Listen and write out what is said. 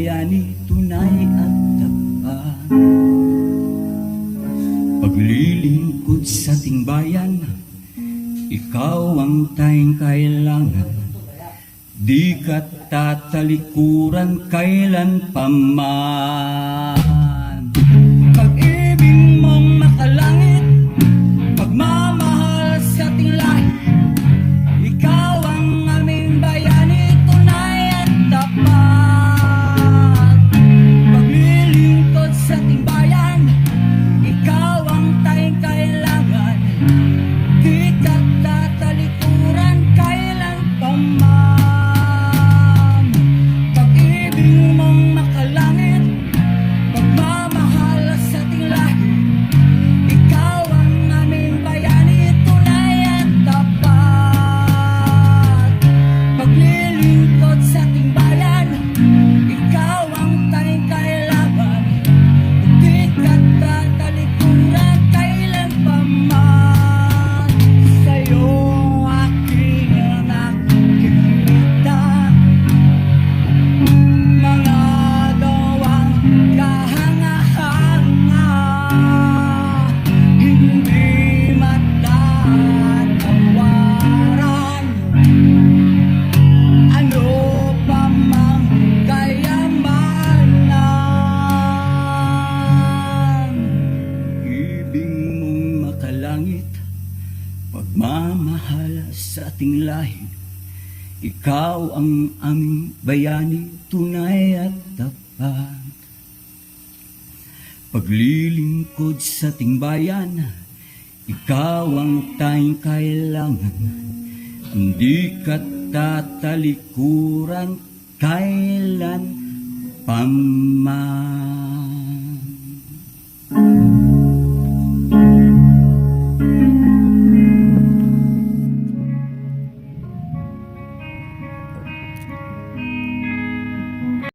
bayani, tunay at tapat. Paglilingkod sa ating bayan, ikaw ang tayong kailangan. Di ka tatalikuran kailan pa man. Pag-ibig mong makalangit, pagmamahal sa ating lahi, ikaw ang aming bayani, tunay at tapat. Paglilingkod sa ating bayan, ikaw ang tayong kailangan. Di ka tatalikuran kailan pa man. Pagmamahal sa ating lahi, ikaw ang aming bayani, tunay at tapat. Paglilingkod sa ating bayan, ikaw ang tayong kailangan. Hindi ka tatalikuran kailan pa man.